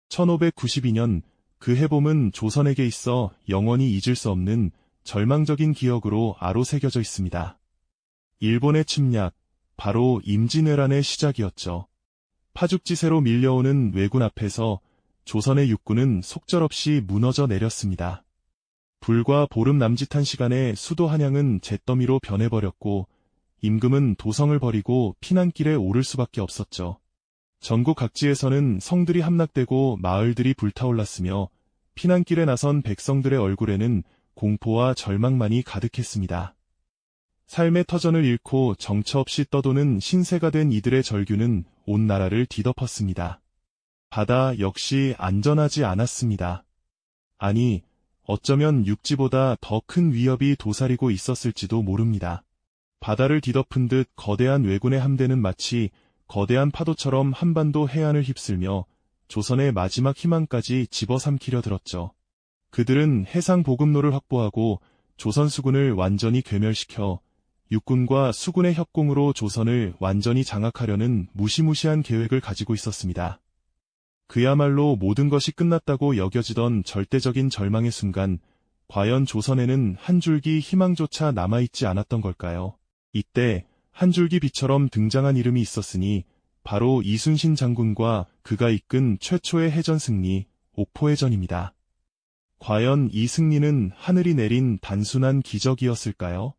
1592년 그 해봄은 조선에게 있어 영원히 잊을 수 없는 절망적인 기억으로 아로 새겨져 있습니다. 일본의 침략, 바로 임진왜란의 시작이었죠. 파죽지세로 밀려오는 왜군 앞에서 조선의 육군은 속절없이 무너져 내렸습니다. 불과 보름 남짓한 시간에 수도 한양은 잿더미로 변해버렸고 임금은 도성을 버리고 피난길에 오를 수밖에 없었죠. 전국 각지에서는 성들이 함락되고 마을들이 불타올랐으며 피난길에 나선 백성들의 얼굴에는 공포와 절망만이 가득했습니다. 삶의 터전을 잃고 정처 없이 떠도는 신세가 된 이들의 절규는 온 나라를 뒤덮었습니다. 바다 역시 안전하지 않았습니다. 아니, 어쩌면 육지보다 더 큰 위협이 도사리고 있었을지도 모릅니다. 바다를 뒤덮은 듯 거대한 왜군의 함대는 마치 거대한 파도처럼 한반도 해안을 휩쓸며 조선의 마지막 희망까지 집어삼키려 들었죠. 그들은 해상 보급로를 확보하고 조선 수군을 완전히 괴멸시켜 육군과 수군의 협공으로 조선을 완전히 장악하려는 무시무시한 계획을 가지고 있었습니다. 그야말로 모든 것이 끝났다고 여겨지던 절대적인 절망의 순간, 과연 조선에는 한 줄기 희망조차 남아있지 않았던 걸까요? 이때 한 줄기 빛처럼 등장한 이름이 있었으니 바로 이순신 장군과 그가 이끈 최초의 해전 승리, 옥포해전입니다. 과연 이 승리는 하늘이 내린 단순한 기적이었을까요?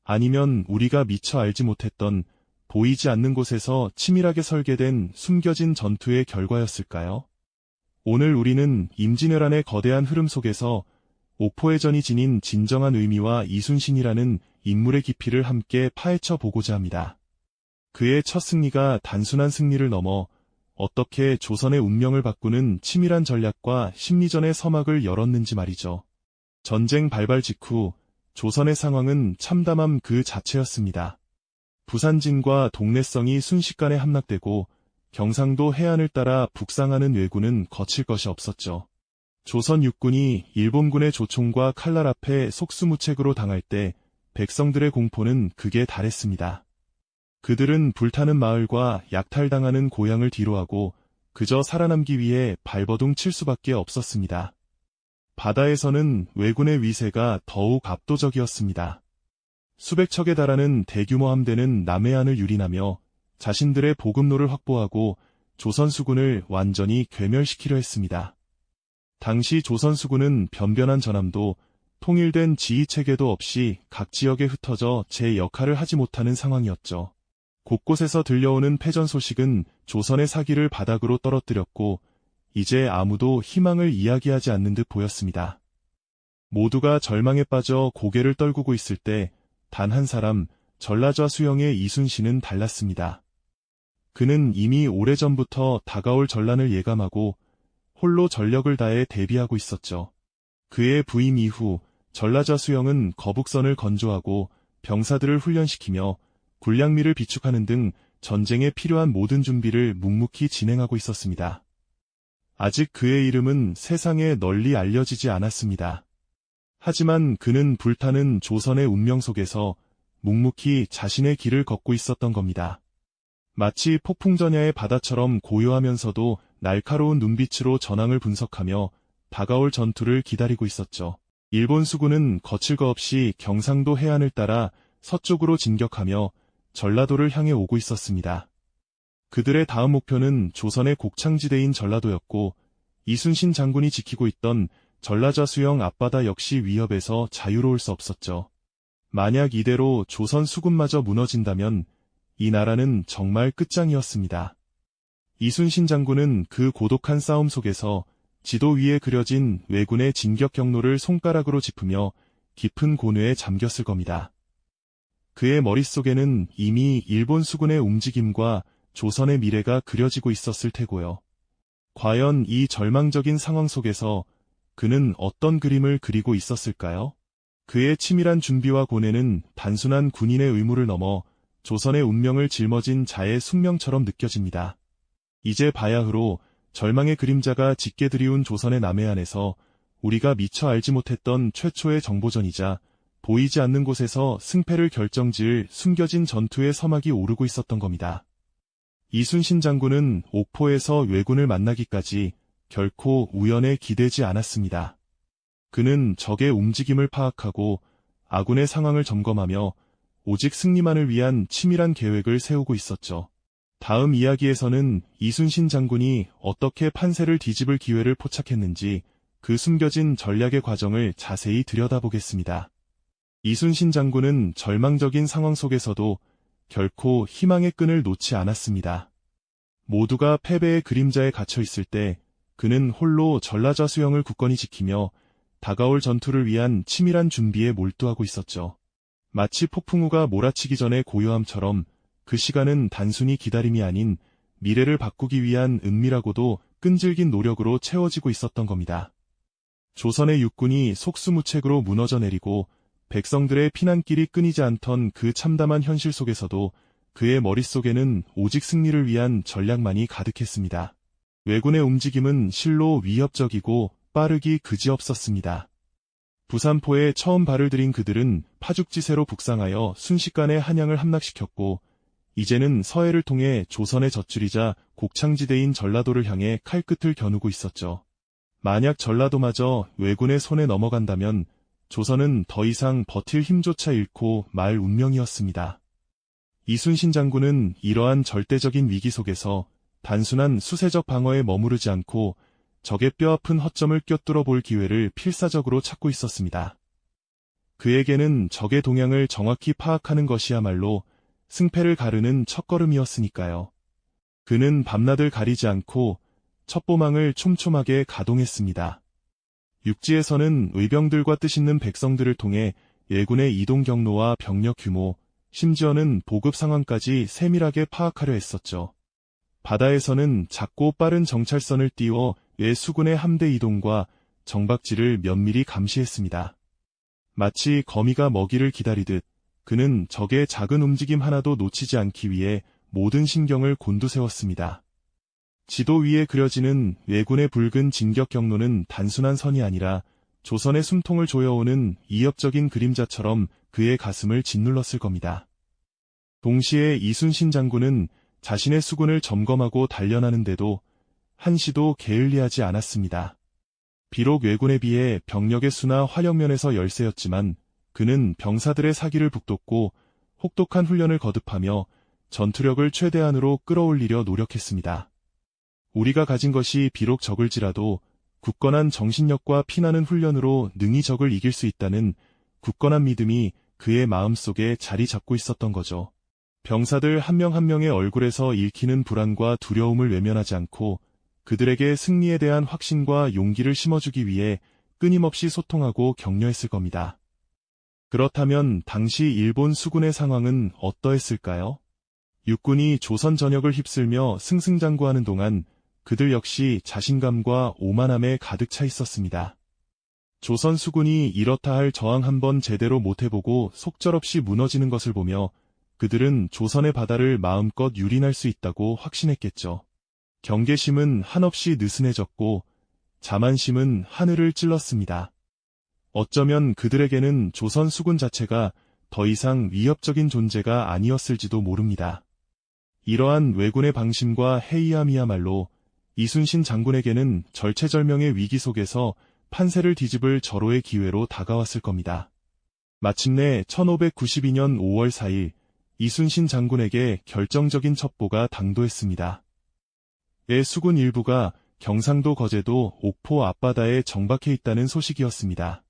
아니면 우리가 미처 알지 못했던 보이지 않는 곳에서 치밀하게 설계된 숨겨진 전투의 결과였을까요? 오늘 우리는 임진왜란의 거대한 흐름 속에서 옥포해전이 지닌 진정한 의미와 이순신이라는 인물의 깊이를 함께 파헤쳐 보고자 합니다. 그의 첫 승리가 단순한 승리를 넘어 어떻게 조선의 운명을 바꾸는 치밀한 전략과 심리전의 서막을 열었는지 말이죠. 전쟁 발발 직후 조선의 상황은 참담함 그 자체였습니다. 부산진과 동래성이 순식간에 함락되고 경상도 해안을 따라 북상하는 왜군은 거칠 것이 없었죠. 조선 육군이 일본군의 조총과 칼날 앞에 속수무책으로 당할 때 백성들의 공포는 극에 달했습니다. 그들은 불타는 마을과 약탈당하는 고향을 뒤로하고 그저 살아남기 위해 발버둥 칠 수밖에 없었습니다. 바다에서는 왜군의 위세가 더욱 압도적이었습니다. 수백 척에 달하는 대규모 함대는 남해안을 유린하며 자신들의 보급로를 확보하고 조선 수군을 완전히 괴멸시키려 했습니다. 당시 조선 수군은 변변한 전함도 통일된 지휘체계도 없이 각 지역에 흩어져 제 역할을 하지 못하는 상황이었죠. 곳곳에서 들려오는 패전 소식은 조선의 사기를 바닥으로 떨어뜨렸고 이제 아무도 희망을 이야기하지 않는 듯 보였습니다. 모두가 절망에 빠져 고개를 떨구고 있을 때 단 한 사람, 전라좌 수영의 이순신은 달랐습니다. 그는 이미 오래전부터 다가올 전란을 예감하고 홀로 전력을 다해 대비하고 있었죠. 그의 부임 이후 전라좌 수영은 거북선을 건조하고 병사들을 훈련시키며 군량미를 비축하는 등 전쟁에 필요한 모든 준비를 묵묵히 진행하고 있었습니다. 아직 그의 이름은 세상에 널리 알려지지 않았습니다. 하지만 그는 불타는 조선의 운명 속에서 묵묵히 자신의 길을 걷고 있었던 겁니다. 마치 폭풍전야의 바다처럼 고요하면서도 날카로운 눈빛으로 전황을 분석하며 다가올 전투를 기다리고 있었죠. 일본 수군은 거칠 거 없이 경상도 해안을 따라 서쪽으로 진격하며 전라도를 향해 오고 있었습니다. 그들의 다음 목표는 조선의 곡창지대인 전라도였고 이순신 장군이 지키고 있던 전라좌 수영 앞바다 역시 위협에서 자유로울 수 없었죠. 만약 이대로 조선 수군마저 무너진다면 이 나라는 정말 끝장이었습니다. 이순신 장군은 그 고독한 싸움 속에서 지도 위에 그려진 왜군의 진격 경로를 손가락으로 짚으며 깊은 고뇌에 잠겼을 겁니다. 그의 머릿속에는 이미 일본 수군의 움직임과 조선의 미래가 그려지고 있었을 테고요. 과연 이 절망적인 상황 속에서 그는 어떤 그림을 그리고 있었을까요? 그의 치밀한 준비와 고뇌는 단순한 군인의 의무를 넘어 조선의 운명을 짊어진 자의 숙명처럼 느껴집니다. 이제 바야흐로 절망의 그림자가 짙게 드리운 조선의 남해안에서 우리가 미처 알지 못했던 최초의 정보전이자 보이지 않는 곳에서 승패를 결정지을 숨겨진 전투의 서막이 오르고 있었던 겁니다. 이순신 장군은 옥포에서 왜군을 만나기까지 결코 우연에 기대지 않았습니다. 그는 적의 움직임을 파악하고 아군의 상황을 점검하며 오직 승리만을 위한 치밀한 계획을 세우고 있었죠. 다음 이야기에서는 이순신 장군이 어떻게 판세를 뒤집을 기회를 포착했는지 그 숨겨진 전략의 과정을 자세히 들여다보겠습니다. 이순신 장군은 절망적인 상황 속에서도 결코 희망의 끈을 놓지 않았습니다. 모두가 패배의 그림자에 갇혀 있을 때 그는 홀로 전라좌수영을 굳건히 지키며 다가올 전투를 위한 치밀한 준비에 몰두하고 있었죠. 마치 폭풍우가 몰아치기 전의 고요함처럼 그 시간은 단순히 기다림이 아닌 미래를 바꾸기 위한 은밀하고도 끈질긴 노력으로 채워지고 있었던 겁니다. 조선의 육군이 속수무책으로 무너져 내리고 백성들의 피난길이 끊이지 않던 그 참담한 현실 속에서도 그의 머릿속에는 오직 승리를 위한 전략만이 가득했습니다. 왜군의 움직임은 실로 위협적이고 빠르기 그지없었습니다. 부산포에 처음 발을 들인 그들은 파죽지세로 북상하여 순식간에 한양을 함락시켰고 이제는 서해를 통해 조선의 젖줄이자 곡창지대인 전라도를 향해 칼끝을 겨누고 있었죠. 만약 전라도마저 왜군의 손에 넘어간다면 조선은 더 이상 버틸 힘조차 잃고 말 운명이었습니다. 이순신 장군은 이러한 절대적인 위기 속에서 단순한 수세적 방어에 머무르지 않고 적의 뼈아픈 허점을 꿰뚫어 볼 기회를 필사적으로 찾고 있었습니다. 그에게는 적의 동향을 정확히 파악하는 것이야말로 승패를 가르는 첫걸음이었으니까요. 그는 밤낮을 가리지 않고 첩보망을 촘촘하게 가동했습니다. 육지에서는 의병들과 뜻있는 백성들을 통해 예군의 이동 경로와 병력 규모, 심지어는 보급 상황까지 세밀하게 파악하려 했었죠. 바다에서는 작고 빠른 정찰선을 띄워 예수군의 함대 이동과 정박지를 면밀히 감시했습니다. 마치 거미가 먹이를 기다리듯 그는 적의 작은 움직임 하나도 놓치지 않기 위해 모든 신경을 곤두세웠습니다. 지도 위에 그려지는 왜군의 붉은 진격 경로는 단순한 선이 아니라 조선의 숨통을 조여오는 이협적인 그림자처럼 그의 가슴을 짓눌렀을 겁니다. 동시에 이순신 장군은 자신의 수군을 점검하고 단련하는데도 한시도 게을리하지 않았습니다. 비록 왜군에 비해 병력의 수나 화력면에서 열세였지만 그는 병사들의 사기를 북돋고 혹독한 훈련을 거듭하며 전투력을 최대한으로 끌어올리려 노력했습니다. 우리가 가진 것이 비록 적을지라도 굳건한 정신력과 피나는 훈련으로 능히 적을 이길 수 있다는 굳건한 믿음이 그의 마음속에 자리 잡고 있었던 거죠. 병사들 한 명 한 명의 얼굴에서 읽히는 불안과 두려움을 외면하지 않고 그들에게 승리에 대한 확신과 용기를 심어주기 위해 끊임없이 소통하고 격려했을 겁니다. 그렇다면 당시 일본 수군의 상황은 어떠했을까요? 육군이 조선 전역을 휩쓸며 승승장구하는 동안 그들 역시 자신감과 오만함에 가득 차 있었습니다. 조선 수군이 이렇다 할 저항 한번 제대로 못해보고 속절없이 무너지는 것을 보며 그들은 조선의 바다를 마음껏 유린할 수 있다고 확신했겠죠. 경계심은 한없이 느슨해졌고 자만심은 하늘을 찔렀습니다. 어쩌면 그들에게는 조선 수군 자체가 더 이상 위협적인 존재가 아니었을지도 모릅니다. 이러한 왜군의 방심과 해이함이야말로 이순신 장군에게는 절체절명의 위기 속에서 판세를 뒤집을 절호의 기회로 다가왔을 겁니다. 마침내 1592년 5월 4일 이순신 장군에게 결정적인 첩보가 당도했습니다. 수군 일부가 경상도 거제도 옥포 앞바다에 정박해 있다는 소식이었습니다.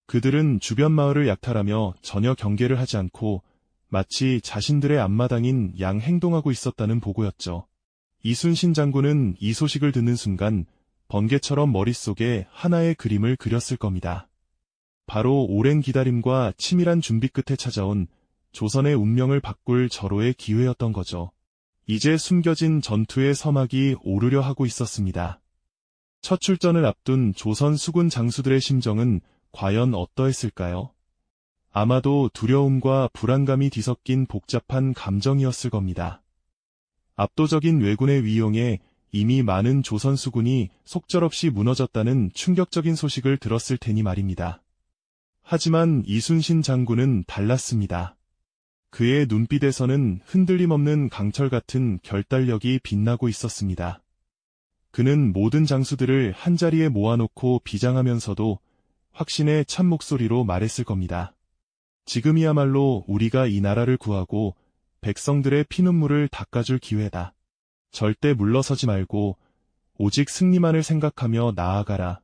그들은 주변 마을을 약탈하며 전혀 경계를 하지 않고 마치 자신들의 앞마당인 양 행동하고 있었다는 보고였죠. 이순신 장군은 이 소식을 듣는 순간 번개처럼 머릿속에 하나의 그림을 그렸을 겁니다. 바로 오랜 기다림과 치밀한 준비 끝에 찾아온 조선의 운명을 바꿀 절호의 기회였던 거죠. 이제 숨겨진 전투의 서막이 오르려 하고 있었습니다. 첫 출전을 앞둔 조선 수군 장수들의 심정은 과연 어떠했을까요? 아마도 두려움과 불안감이 뒤섞인 복잡한 감정이었을 겁니다. 압도적인 왜군의 위용에 이미 많은 조선 수군이 속절없이 무너졌다는 충격적인 소식을 들었을 테니 말입니다. 하지만 이순신 장군은 달랐습니다. 그의 눈빛에서는 흔들림 없는 강철 같은 결단력이 빛나고 있었습니다. 그는 모든 장수들을 한자리에 모아놓고 비장하면서도 확신의 참 목소리로 말했을 겁니다. 지금이야말로 우리가 이 나라를 구하고 백성들의 피눈물을 닦아줄 기회다. 절대 물러서지 말고 오직 승리만을 생각하며 나아가라.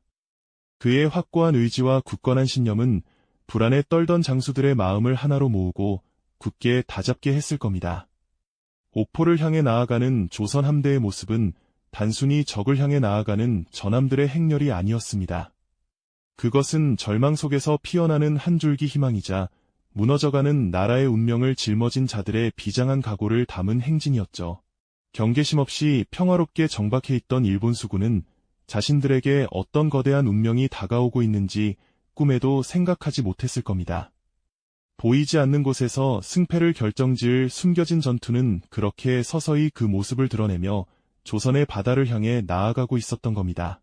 그의 확고한 의지와 굳건한 신념은 불안에 떨던 장수들의 마음을 하나로 모으고 굳게 다잡게 했을 겁니다. 옥포를 향해 나아가는 조선 함대의 모습은 단순히 적을 향해 나아가는 전함들의 행렬이 아니었습니다. 그것은 절망 속에서 피어나는 한 줄기 희망이자 무너져가는 나라의 운명을 짊어진 자들의 비장한 각오를 담은 행진이었죠. 경계심 없이 평화롭게 정박해 있던 일본 수군은 자신들에게 어떤 거대한 운명이 다가오고 있는지 꿈에도 생각하지 못했을 겁니다. 보이지 않는 곳에서 승패를 결정지을 숨겨진 전투는 그렇게 서서히 그 모습을 드러내며 조선의 바다를 향해 나아가고 있었던 겁니다.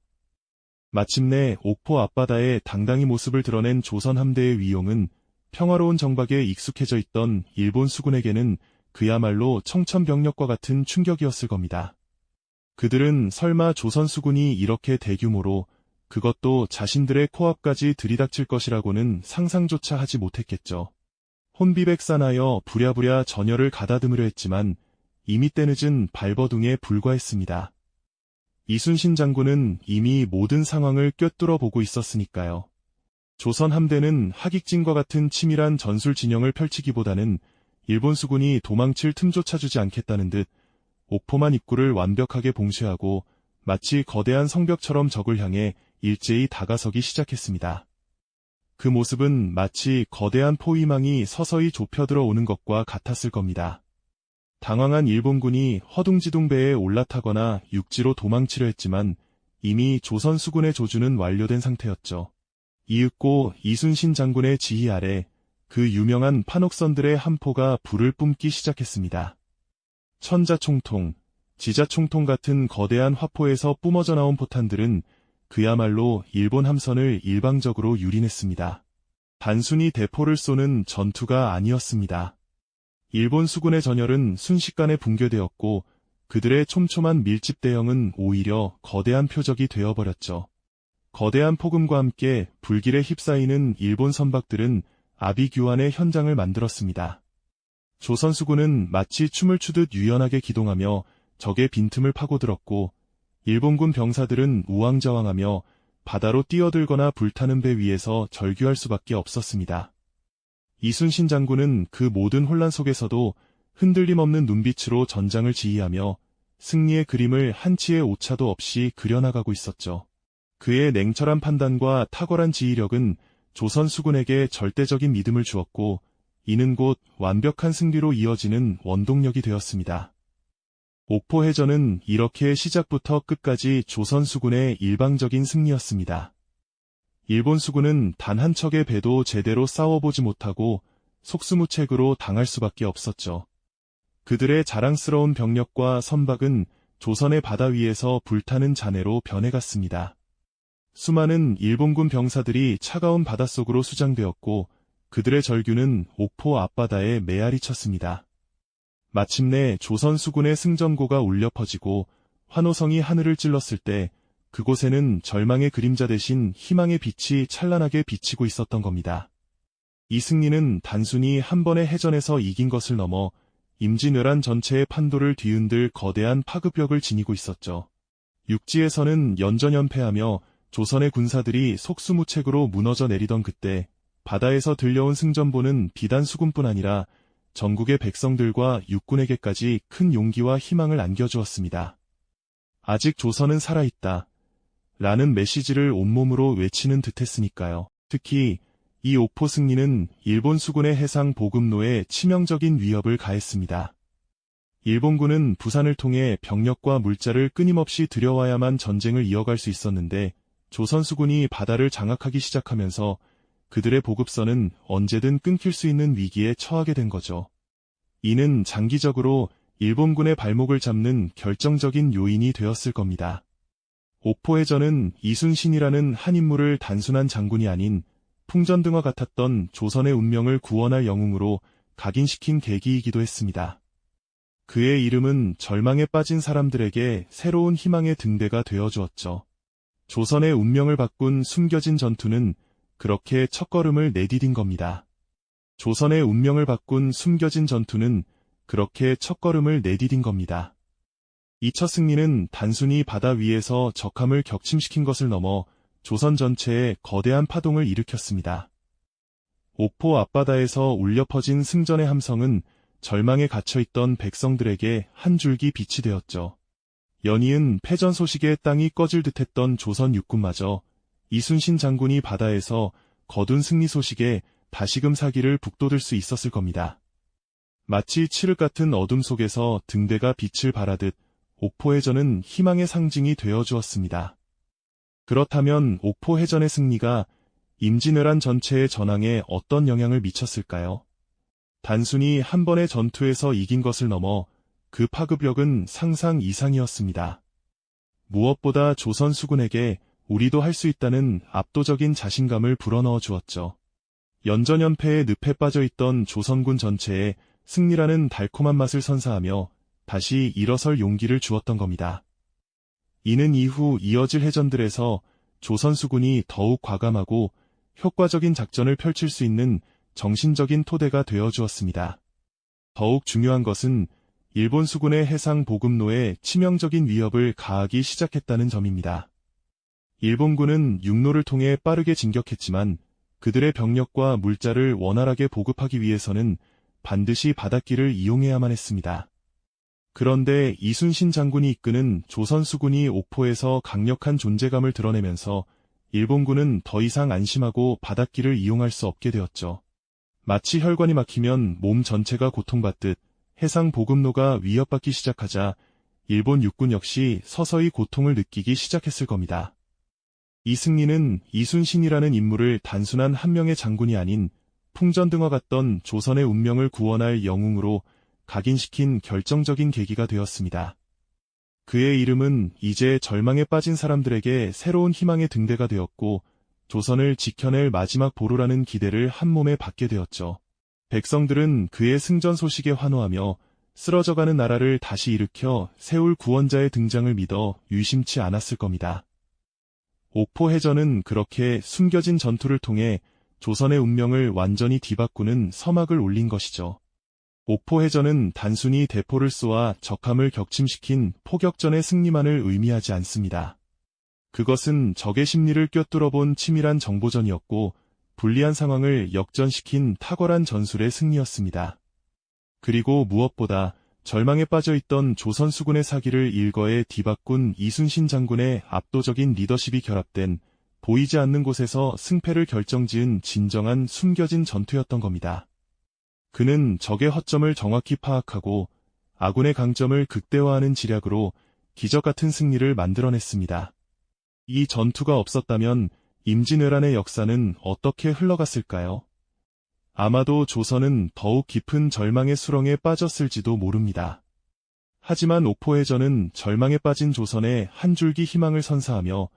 마침내 옥포 앞바다에 당당히 모습을 드러낸 조선 함대의 위용은 평화로운 정박에 익숙해져 있던 일본 수군에게는 그야말로 청천벽력과 같은 충격이었을 겁니다. 그들은 설마 조선 수군이 이렇게 대규모로 그것도 자신들의 코앞까지 들이닥칠 것이라고는 상상조차 하지 못했겠죠. 혼비백산하여 부랴부랴 전열을 가다듬으려 했지만 이미 때늦은 발버둥에 불과했습니다. 이순신 장군은 이미 모든 상황을 꿰뚫어 보고 있었으니까요. 조선 함대는 하객진과 같은 치밀한 전술 진영을 펼치기보다는 일본 수군이 도망칠 틈조차 주지 않겠다는 듯 옥포만 입구를 완벽하게 봉쇄하고 마치 거대한 성벽처럼 적을 향해 일제히 다가서기 시작했습니다. 그 모습은 마치 거대한 포위망이 서서히 좁혀들어 오는 것과 같았을 겁니다. 당황한 일본군이 허둥지둥 배에 올라타거나 육지로 도망치려 했지만 이미 조선 수군의 조준은 완료된 상태였죠. 이윽고 이순신 장군의 지휘 아래 그 유명한 판옥선들의 한 포가 불을 뿜기 시작했습니다. 천자총통, 지자총통 같은 거대한 화포에서 뿜어져 나온 포탄들은 그야말로 일본 함선을 일방적으로 유린했습니다. 단순히 대포를 쏘는 전투가 아니었습니다. 일본 수군의 전열은 순식간에 붕괴되었고 그들의 촘촘한 밀집 대형은 오히려 거대한 표적이 되어버렸죠. 거대한 폭음과 함께 불길에 휩싸이는 일본 선박들은 아비규환의 현장을 만들었습니다. 조선 수군은 마치 춤을 추듯 유연하게 기동하며 적의 빈틈을 파고들었고 일본군 병사들은 우왕좌왕하며 바다로 뛰어들거나 불타는 배 위에서 절규할 수밖에 없었습니다. 이순신 장군은 그 모든 혼란 속에서도 흔들림 없는 눈빛으로 전장을 지휘하며 승리의 그림을 한치의 오차도 없이 그려나가고 있었죠. 그의 냉철한 판단과 탁월한 지휘력은 조선 수군에게 절대적인 믿음을 주었고 이는 곧 완벽한 승리로 이어지는 원동력이 되었습니다. 옥포 해전은 이렇게 시작부터 끝까지 조선 수군의 일방적인 승리였습니다. 일본 수군은 단 한 척의 배도 제대로 싸워보지 못하고 속수무책으로 당할 수밖에 없었죠. 그들의 자랑스러운 병력과 선박은 조선의 바다 위에서 불타는 잔해로 변해갔습니다. 수많은 일본군 병사들이 차가운 바닷속으로 수장되었고 그들의 절규는 옥포 앞바다에 메아리 쳤습니다. 마침내 조선 수군의 승전고가 울려 퍼지고 환호성이 하늘을 찔렀을 때 그곳에는 절망의 그림자 대신 희망의 빛이 찬란하게 비치고 있었던 겁니다. 이 승리는 단순히 한 번의 해전에서 이긴 것을 넘어 임진왜란 전체의 판도를 뒤흔들 거대한 파급력을 지니고 있었죠. 육지에서는 연전연패하며 조선의 군사들이 속수무책으로 무너져 내리던 그때 바다에서 들려온 승전보는 비단 수군뿐 아니라 전국의 백성들과 육군에게까지 큰 용기와 희망을 안겨주었습니다. 아직 조선은 살아있다. 라는 메시지를 온몸으로 외치는 듯했으니까요. 특히 이 옥포 승리는 일본 수군의 해상 보급로에 치명적인 위협을 가했습니다. 일본군은 부산을 통해 병력과 물자를 끊임없이 들여와야만 전쟁을 이어갈 수 있었는데 조선 수군이 바다를 장악하기 시작하면서 그들의 보급선은 언제든 끊길 수 있는 위기에 처하게 된 거죠. 이는 장기적으로 일본군의 발목을 잡는 결정적인 요인이 되었을 겁니다. 옥포해전은 이순신이라는 한 인물을 단순한 장군이 아닌 풍전등화 같았던 조선의 운명을 구원할 영웅으로 각인시킨 계기이기도 했습니다. 그의 이름은 절망에 빠진 사람들에게 새로운 희망의 등대가 되어주었죠. 조선의 운명을 바꾼 숨겨진 전투는 그렇게 첫걸음을 내디딘 겁니다. 조선의 운명을 바꾼 숨겨진 전투는 그렇게 첫걸음을 내디딘 겁니다. 이 첫 승리는 단순히 바다 위에서 적함을 격침시킨 것을 넘어 조선 전체에 거대한 파동을 일으켰습니다. 옥포 앞바다에서 울려 퍼진 승전의 함성은 절망에 갇혀있던 백성들에게 한 줄기 빛이 되었죠. 연이은 패전 소식에 땅이 꺼질 듯했던 조선 육군마저 이순신 장군이 바다에서 거둔 승리 소식에 다시금 사기를 북돋을 수 있었을 겁니다. 마치 칠흑 같은 어둠 속에서 등대가 빛을 발하듯 옥포해전은 희망의 상징이 되어주었습니다. 그렇다면 옥포해전의 승리가 임진왜란 전체의 전황에 어떤 영향을 미쳤을까요? 단순히 한 번의 전투에서 이긴 것을 넘어 그 파급력은 상상 이상이었습니다. 무엇보다 조선 수군에게 우리도 할 수 있다는 압도적인 자신감을 불어넣어 주었죠. 연전연패의 늪에 빠져있던 조선군 전체에 승리라는 달콤한 맛을 선사하며 다시 일어설 용기를 주었던 겁니다. 이는 이후 이어질 해전들에서 조선 수군이 더욱 과감하고 효과적인 작전을 펼칠 수 있는 정신적인 토대가 되어주었습니다. 더욱 중요한 것은 일본 수군의 해상 보급로에 치명적인 위협을 가하기 시작했다는 점입니다. 일본군은 육로를 통해 빠르게 진격했지만 그들의 병력과 물자를 원활하게 보급하기 위해서는 반드시 바닷길을 이용해야만 했습니다. 그런데 이순신 장군이 이끄는 조선 수군이 옥포에서 강력한 존재감을 드러내면서 일본군은 더 이상 안심하고 바닷길을 이용할 수 없게 되었죠. 마치 혈관이 막히면 몸 전체가 고통받듯 해상 보급로가 위협받기 시작하자 일본 육군 역시 서서히 고통을 느끼기 시작했을 겁니다. 이 승리는 이순신이라는 인물을 단순한 한 명의 장군이 아닌 풍전등화 같던 조선의 운명을 구원할 영웅으로 각인시킨 결정적인 계기가 되었습니다. 그의 이름은 이제 절망에 빠진 사람들에게 새로운 희망의 등대가 되었고 조선을 지켜낼 마지막 보루라는 기대를 한몸에 받게 되었죠. 백성들은 그의 승전 소식에 환호하며 쓰러져가는 나라를 다시 일으켜 세울 구원자의 등장을 믿어 유심치 않았을 겁니다. 옥포해전은 그렇게 숨겨진 전투를 통해 조선의 운명을 완전히 뒤바꾸는 서막을 올린 것이죠. 옥포해전은 단순히 대포를 쏘아 적함을 격침시킨 포격전의 승리만을 의미하지 않습니다. 그것은 적의 심리를 꿰뚫어본 치밀한 정보전이었고 불리한 상황을 역전시킨 탁월한 전술의 승리였습니다. 그리고 무엇보다 절망에 빠져있던 조선 수군의 사기를 일거에 뒤바꾼 이순신 장군의 압도적인 리더십이 결합된 보이지 않는 곳에서 승패를 결정지은 진정한 숨겨진 전투였던 겁니다. 그는 적의 허점을 정확히 파악하고 아군의 강점을 극대화하는 지략으로 기적 같은 승리를 만들어냈습니다. 이 전투가 없었다면 임진왜란의 역사는 어떻게 흘러갔을까요? 아마도 조선은 더욱 깊은 절망의 수렁에 빠졌을지도 모릅니다. 하지만 옥포해전은 절망에 빠진 조선에 한 줄기 희망을 선사하며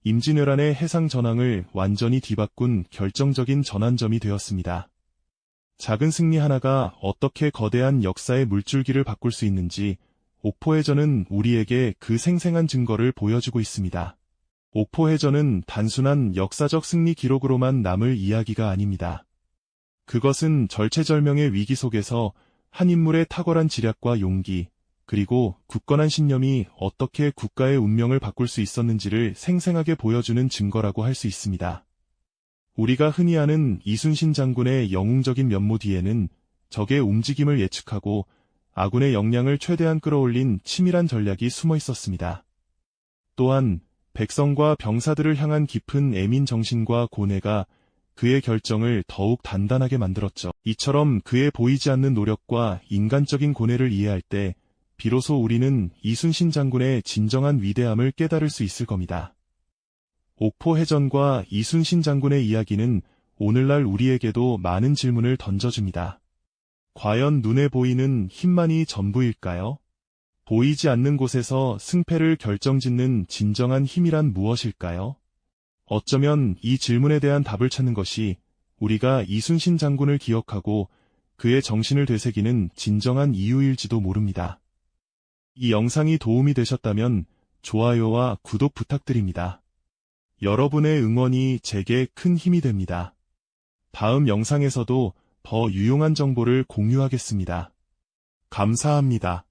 임진왜란의 해상 전황을 완전히 뒤바꾼 결정적인 전환점이 되었습니다. 작은 승리 하나가 어떻게 거대한 역사의 물줄기를 바꿀 수 있는지 옥포해전은 우리에게 그 생생한 증거를 보여주고 있습니다. 옥포해전은 단순한 역사적 승리 기록으로만 남을 이야기가 아닙니다. 그것은 절체절명의 위기 속에서 한 인물의 탁월한 지략과 용기, 그리고 굳건한 신념이 어떻게 국가의 운명을 바꿀 수 있었는지를 생생하게 보여주는 증거라고 할 수 있습니다. 우리가 흔히 아는 이순신 장군의 영웅적인 면모 뒤에는 적의 움직임을 예측하고 아군의 역량을 최대한 끌어올린 치밀한 전략이 숨어 있었습니다. 또한 백성과 병사들을 향한 깊은 애민 정신과 고뇌가 그의 결정을 더욱 단단하게 만들었죠. 이처럼 그의 보이지 않는 노력과 인간적인 고뇌를 이해할 때 비로소 우리는 이순신 장군의 진정한 위대함을 깨달을 수 있을 겁니다. 옥포해전과 이순신 장군의 이야기는 오늘날 우리에게도 많은 질문을 던져줍니다. 과연 눈에 보이는 힘만이 전부일까요? 보이지 않는 곳에서 승패를 결정짓는 진정한 힘이란 무엇일까요? 어쩌면 이 질문에 대한 답을 찾는 것이 우리가 이순신 장군을 기억하고 그의 정신을 되새기는 진정한 이유일지도 모릅니다. 이 영상이 도움이 되셨다면 좋아요와 구독 부탁드립니다. 여러분의 응원이 제게 큰 힘이 됩니다. 다음 영상에서도 더 유용한 정보를 공유하겠습니다. 감사합니다.